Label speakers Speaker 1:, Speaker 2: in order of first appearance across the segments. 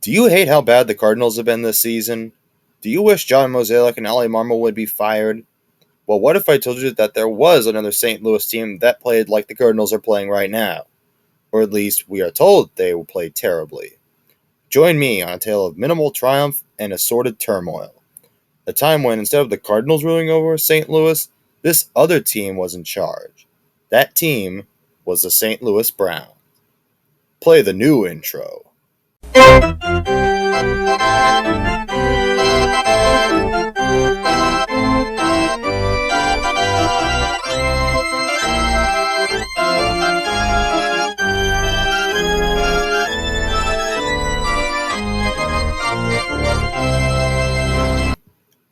Speaker 1: Do you hate how bad the Cardinals have been this season? Do you wish John Mozeliak and Ali Marmol would be fired? Well, what if I told you that there was another St. Louis team that played like the Cardinals are playing right now? Or at least we are told they will play terribly. Join me on a tale of minimal triumph and assorted turmoil. A time when, instead of the Cardinals ruling over St. Louis, this other team was in charge. That team was the St. Louis Browns. Play the new intro.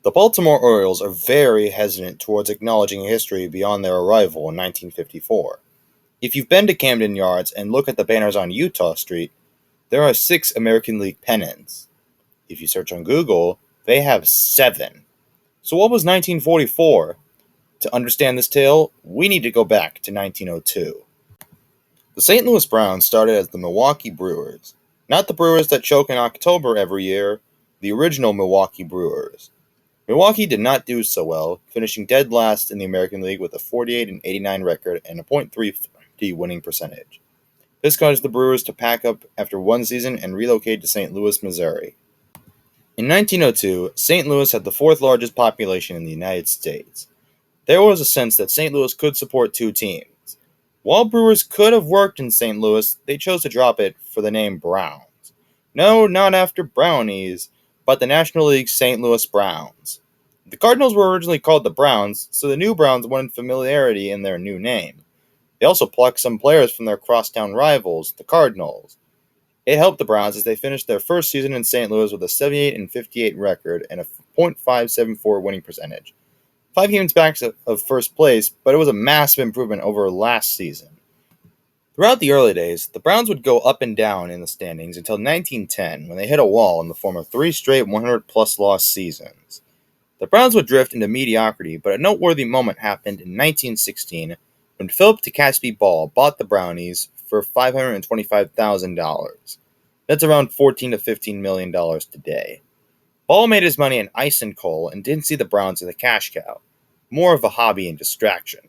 Speaker 1: The Baltimore Orioles are very hesitant towards acknowledging history beyond their arrival in 1954. If you've been to Camden Yards and look at the banners on Utah Street, there are 6 American League pennants. If you search on Google, they have 7. So what was 1944? To understand this tale, we need to go back to 1902. The St. Louis Browns started as the Milwaukee Brewers, not the Brewers that choke in October every year, the original Milwaukee Brewers. Milwaukee did not do so well, finishing dead last in the American League with a 48-89 record and a .350 winning percentage. This caused the Brewers to pack up after one season and relocate to St. Louis, Missouri. In 1902, St. Louis had the 4th largest population in the United States. There was a sense that St. Louis could support 2 teams. While Brewers could have worked in St. Louis, they chose to drop it for the name Browns. No, not after Brownies, but the National League's St. Louis Browns. The Cardinals were originally called the Browns, so the new Browns wanted familiarity in their new name. They also plucked some players from their crosstown rivals, the Cardinals. It helped the Browns as they finished their first season in St. Louis with a 78-58 record and a .574 winning percentage. 5 games back of first place, but it was a massive improvement over last season. Throughout the early days, the Browns would go up and down in the standings until 1910, when they hit a wall in the form of 3 straight 100-plus loss seasons. The Browns would drift into mediocrity, but a noteworthy moment happened in 1916 when Philip DeCaspi Ball bought the Brownies for $525,000. That's around $14 to $15 million today. Ball made his money in ice and coal and didn't see the Browns as a cash cow, more of a hobby and distraction.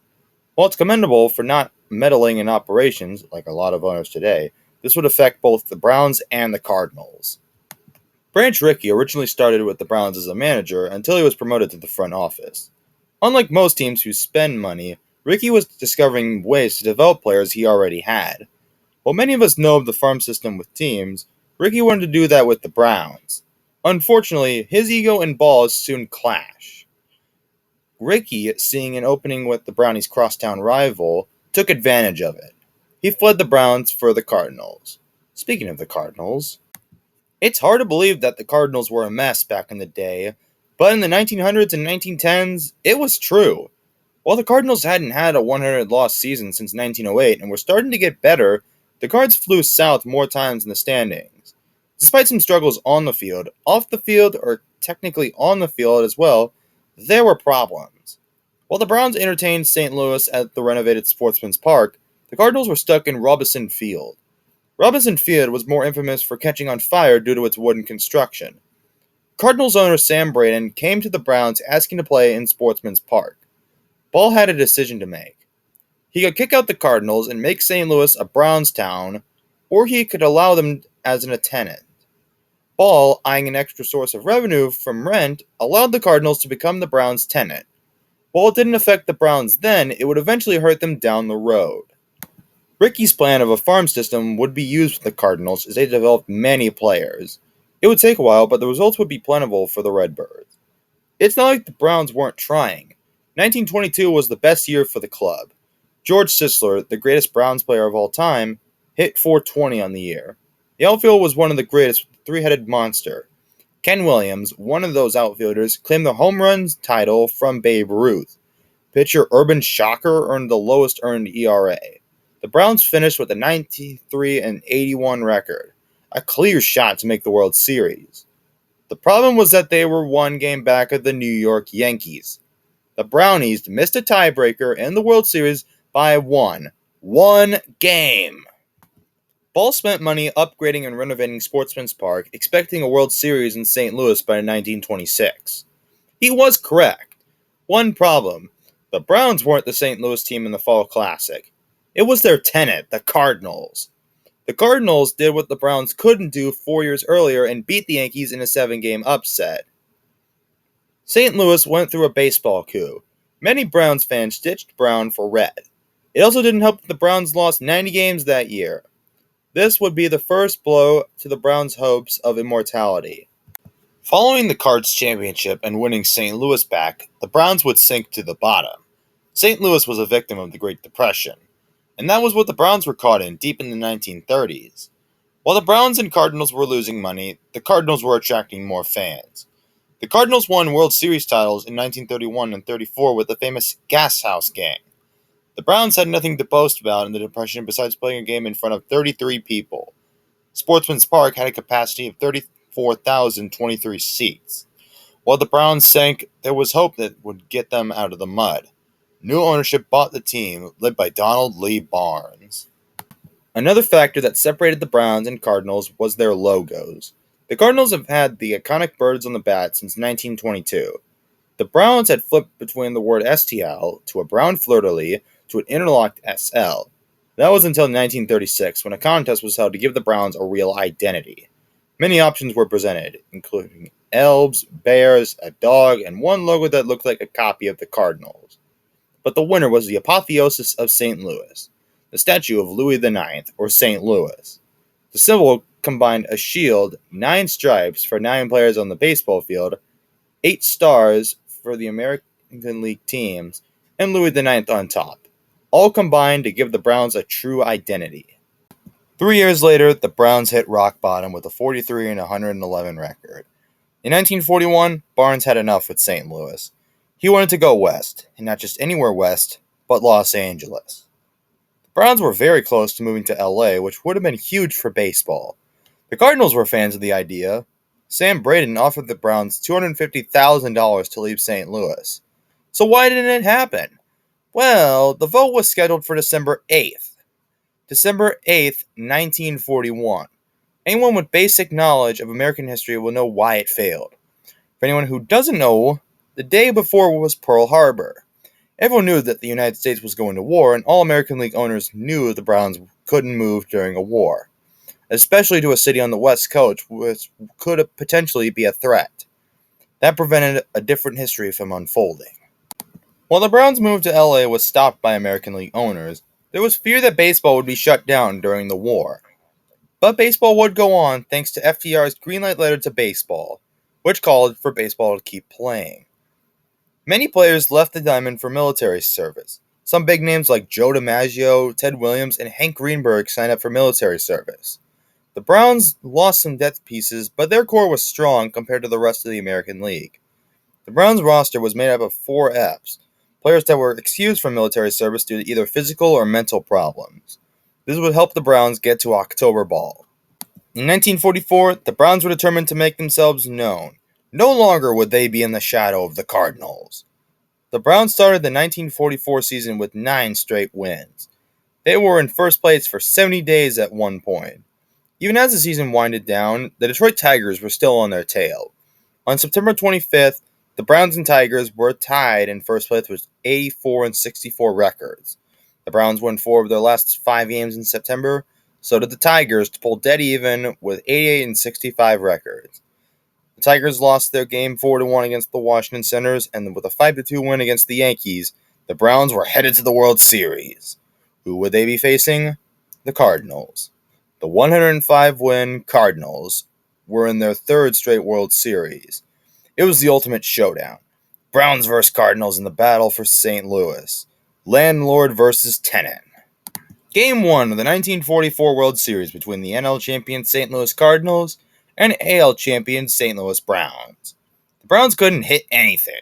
Speaker 1: While it's commendable for not meddling in operations, like a lot of owners today, this would affect both the Browns and the Cardinals. Branch Rickey originally started with the Browns as a manager until he was promoted to the front office. Unlike most teams who spend money, Rickey was discovering ways to develop players he already had. While many of us know of the farm system with teams, Rickey wanted to do that with the Browns. Unfortunately, his ego and Ball's soon clash. Rickey, seeing an opening with the Brownies' crosstown rival, took advantage of it. He fled the Browns for the Cardinals. Speaking of the Cardinals, it's hard to believe that the Cardinals were a mess back in the day, but in the 1900s and 1910s, it was true. While the Cardinals hadn't had a 100-loss season since 1908 and were starting to get better, the Cards flew south more times in the standings. Despite some struggles on the field, off the field, or technically on the field as well, there were problems. While the Browns entertained St. Louis at the renovated Sportsman's Park, the Cardinals were stuck in Robinson Field. Robinson Field was more infamous for catching on fire due to its wooden construction. Cardinals owner Sam Braden came to the Browns asking to play in Sportsman's Park. Ball had a decision to make. He could kick out the Cardinals and make St. Louis a Browns town, or he could allow them as a tenant. Ball, eyeing an extra source of revenue from rent, allowed the Cardinals to become the Browns' tenant. While it didn't affect the Browns then, it would eventually hurt them down the road. Rickey's plan of a farm system would be used with the Cardinals as they developed many players. It would take a while, but the results would be plentiful for the Redbirds. It's not like the Browns weren't trying. 1922 was the best year for the club. George Sisler, the greatest Browns player of all time, hit .420 on the year. The outfield was one of the greatest with the three-headed monster. Ken Williams, one of those outfielders, claimed the home runs title from Babe Ruth. Pitcher Urban Shocker earned the lowest earned ERA. The Browns finished with a 93-81 record, a clear shot to make the World Series. The problem was that they were one game back of the New York Yankees. The Brownies missed a tiebreaker in the World Series by one game. Ball spent money upgrading and renovating Sportsman's Park, expecting a World Series in St. Louis by 1926. He was correct. One problem: the Browns weren't the St. Louis team in the Fall Classic. It was their tenant, the Cardinals. The Cardinals did what the Browns couldn't do 4 years earlier and beat the Yankees in a 7-game upset. St. Louis went through a baseball coup. Many Browns fans ditched brown for red. It also didn't help that the Browns lost 90 games that year. This would be the first blow to the Browns' hopes of immortality. Following the Cards championship and winning St. Louis back, the Browns would sink to the bottom. St. Louis was a victim of the Great Depression, and that was what the Browns were caught in deep in the 1930s. While the Browns and Cardinals were losing money, the Cardinals were attracting more fans. The Cardinals won World Series titles in 1931 and 34 with the famous Gas House Gang. The Browns had nothing to boast about in the Depression besides playing a game in front of 33 people. Sportsman's Park had a capacity of 34,023 seats. While the Browns sank, there was hope that would get them out of the mud. New ownership bought the team, led by Donald Lee Barnes. Another factor that separated the Browns and Cardinals was their logos. The Cardinals have had the iconic birds on the bat since 1922. The Browns had flipped between the word STL to a brown fleur-de-lis to an interlocked SL. That was until 1936, when a contest was held to give the Browns a real identity. Many options were presented, including elves, bears, a dog, and one logo that looked like a copy of the Cardinals. But the winner was the apotheosis of St. Louis, the statue of Louis IX, or St. Louis. The symbol combined a shield, 9 stripes for 9 players on the baseball field, 8 stars for the American League teams, and Louis IX on top, all combined to give the Browns a true identity. 3 years later, the Browns hit rock bottom with a 43-111 record. In 1941, Barnes had enough with St. Louis. He wanted to go west, and not just anywhere west, but Los Angeles. The Browns were very close to moving to LA, which would have been huge for baseball. The Cardinals were fans of the idea. Sam Braden offered the Browns $250,000 to leave St. Louis. So why didn't it happen? Well, the vote was scheduled for December 8th. December 8th, 1941. Anyone with basic knowledge of American history will know why it failed. For anyone who doesn't know, the day before was Pearl Harbor. Everyone knew that the United States was going to war, and all American League owners knew the Browns couldn't move during a war, especially to a city on the West Coast, which could potentially be a threat. That prevented a different history from unfolding. While the Browns' move to LA was stopped by American League owners, there was fear that baseball would be shut down during the war. But baseball would go on thanks to FDR's green-light letter to baseball, which called for baseball to keep playing. Many players left the diamond for military service. Some big names like Joe DiMaggio, Ted Williams, and Hank Greenberg signed up for military service. The Browns lost some depth pieces, but their core was strong compared to the rest of the American League. The Browns roster was made up of 4 Fs, players that were excused from military service due to either physical or mental problems. This would help the Browns get to October ball. In 1944, the Browns were determined to make themselves known. No longer would they be in the shadow of the Cardinals. The Browns started the 1944 season with 9 straight wins. They were in first place for 70 days at one point. Even as the season winded down, the Detroit Tigers were still on their tail. On September 25th, the Browns and Tigers were tied in first place with 84-64 records. The Browns won 4 of their last 5 games in September, so did the Tigers to pull dead even with 88-65 records. The Tigers lost their game 4-1 against the Washington Senators, and with a 5-2 win against the Yankees, the Browns were headed to the World Series. Who would they be facing? The Cardinals. The 105-win Cardinals were in their 3rd straight World Series. It was the ultimate showdown. Browns vs. Cardinals in the battle for St. Louis. Landlord versus tenant. Game 1 of the 1944 World Series between the NL champion St. Louis Cardinals and AL champion St. Louis Browns. The Browns couldn't hit anything.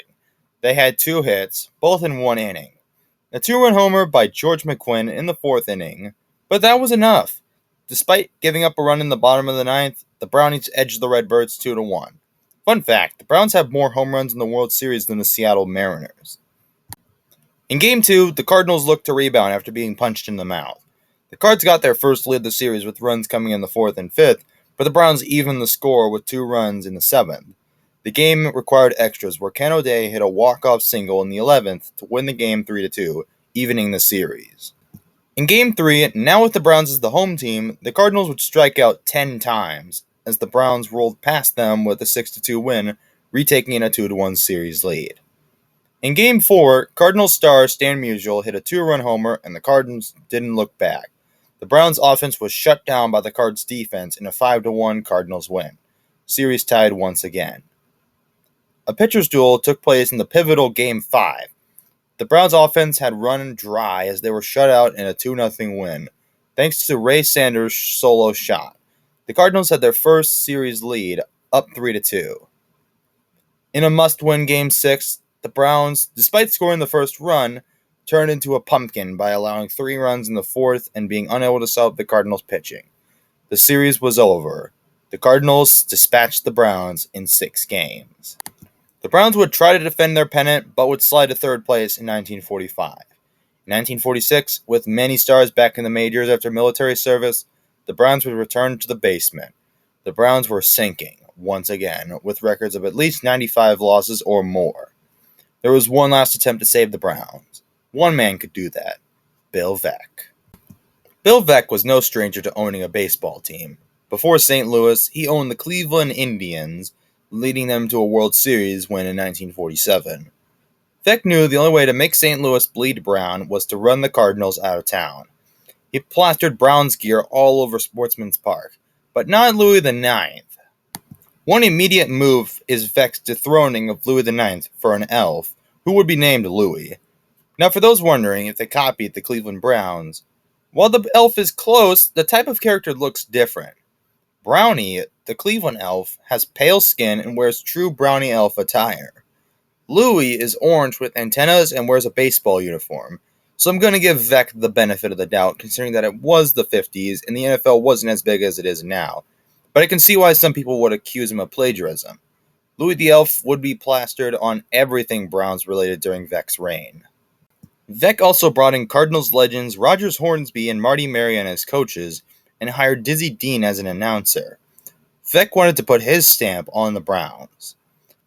Speaker 1: They had 2 hits, both in 1 inning. A 2-run homer by George McQuinn in the 4th inning, but that was enough. Despite giving up a run in the bottom of the 9th, the Brownies edged the Redbirds 2-1. Fun fact, the Browns have more home runs in the World Series than the Seattle Mariners. In Game 2, the Cardinals looked to rebound after being punched in the mouth. The Cards got their first lead of the series with runs coming in the 4th and 5th, but the Browns evened the score with 2 runs in the 7th. The game required extras where Ken O'Day hit a walk-off single in the 11th to win the game 3-2, evening the series. In Game 3, now with the Browns as the home team, the Cardinals would strike out 10 times, as the Browns rolled past them with a 6-2 win, retaking a 2-1 series lead. In Game 4, Cardinals star Stan Musial hit a 2-run homer, and the Cardinals didn't look back. The Browns' offense was shut down by the Cards' defense in a 5-1 Cardinals win. Series tied once again. A pitcher's duel took place in the pivotal Game 5. The Browns' offense had run dry as they were shut out in a 2-0 win, thanks to Ray Sanders' solo shot. The Cardinals had their first series lead, up 3-2. In a must-win Game 6, the Browns, despite scoring the first run, turned into a pumpkin by allowing 3 runs in the 4th and being unable to stop the Cardinals' pitching. The series was over. The Cardinals dispatched the Browns in 6 games. The Browns would try to defend their pennant, but would slide to third place in 1945. In 1946, with many stars back in the majors after military service, the Browns would return to the basement. The Browns were sinking, once again, with records of at least 95 losses or more. There was one last attempt to save the Browns. One man could do that: Bill Veeck. Bill Veeck was no stranger to owning a baseball team. Before St. Louis, he owned the Cleveland Indians, leading them to a World Series win in 1947. Veeck knew the only way to make St. Louis bleed brown was to run the Cardinals out of town. He plastered Browns gear all over Sportsman's Park, but not Louis IX. One immediate move is Veeck's dethroning of Louis IX for an elf, who would be named Louis. Now, for those wondering if they copied the Cleveland Browns, while the elf is close, the type of character looks different. Brownie, the Cleveland elf, has pale skin and wears true Brownie elf attire. Louis is orange with antennas and wears a baseball uniform, so I'm going to give Veeck the benefit of the doubt, considering that it was the 50s and the NFL wasn't as big as it is now. But I can see why some people would accuse him of plagiarism. Louis the Elf would be plastered on everything Browns related during Veeck's reign. Veeck also brought in Cardinals legends Rogers Hornsby and Marty Marion as coaches, and hired Dizzy Dean as an announcer. Veeck wanted to put his stamp on the Browns.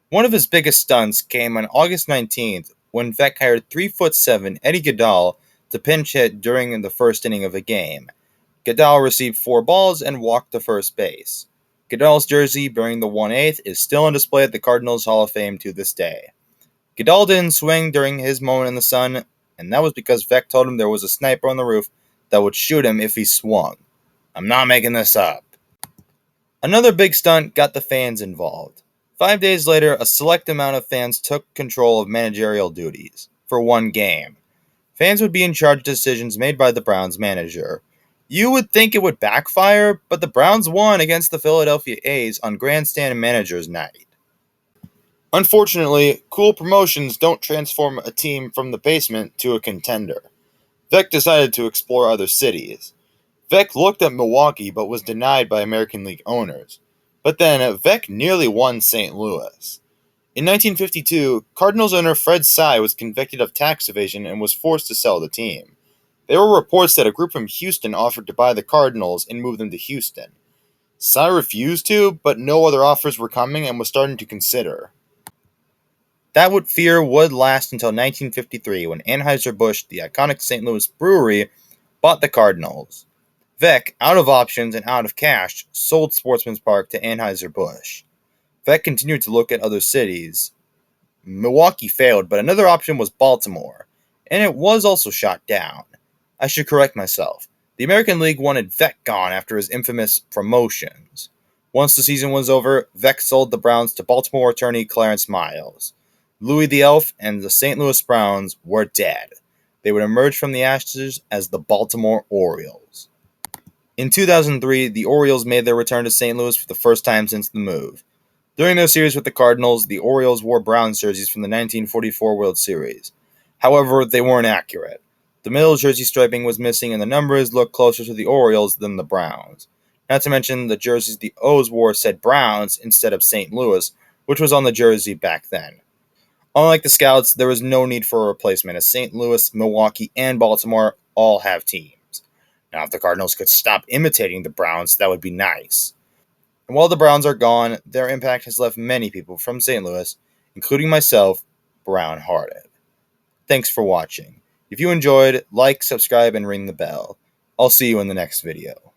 Speaker 1: One of his biggest stunts came on August 19th when Veeck hired 3'7" Eddie Goodell to pinch hit during the first inning of a game. Goodell received 4 balls and walked to first base. Goodell's jersey bearing the 1/8 is still on display at the Cardinals Hall of Fame to this day. Goodell didn't swing during his moment in the sun, and that was because Veeck told him there was a sniper on the roof that would shoot him if he swung. I'm not making this up. Another big stunt got the fans involved. 5 days later, a select amount of fans took control of managerial duties for one game. Fans would be in charge of decisions made by the Browns manager. You would think it would backfire, but the Browns won against the Philadelphia A's on Grandstand Managers Night. Unfortunately, cool promotions don't transform a team from the basement to a contender. Veeck decided to explore other cities. Veeck looked at Milwaukee but was denied by American League owners. But then Veeck nearly won St. Louis. In 1952, Cardinals owner Fred Sy was convicted of tax evasion and was forced to sell the team. There were reports that a group from Houston offered to buy the Cardinals and move them to Houston. Sy refused to, but no other offers were coming and was starting to consider. That fear would last until 1953 when Anheuser-Busch, the iconic St. Louis brewery, bought the Cardinals. Veeck, out of options and out of cash, sold Sportsman's Park to Anheuser-Busch. Veeck continued to look at other cities. Milwaukee failed, but another option was Baltimore, and it was also shot down. I should correct myself. The American League wanted Veeck gone after his infamous promotions. Once the season was over, Veeck sold the Browns to Baltimore attorney Clarence Miles. Louis the Elf and the St. Louis Browns were dead. They would emerge from the ashes as the Baltimore Orioles. In 2003, the Orioles made their return to St. Louis for the first time since the move. During their series with the Cardinals, the Orioles wore Browns jerseys from the 1944 World Series. However, they weren't accurate. The middle jersey striping was missing and the numbers looked closer to the Orioles than the Browns. Not to mention the jerseys the O's wore said Browns instead of St. Louis, which was on the jersey back then. Unlike the Scouts, there was no need for a replacement as St. Louis, Milwaukee, and Baltimore all have teams. Now, if the Cardinals could stop imitating the Browns, that would be nice. And while the Browns are gone, their impact has left many people from St. Louis, including myself, brown-hearted. Thanks for watching. If you enjoyed, like, subscribe, and ring the bell. I'll see you in the next video.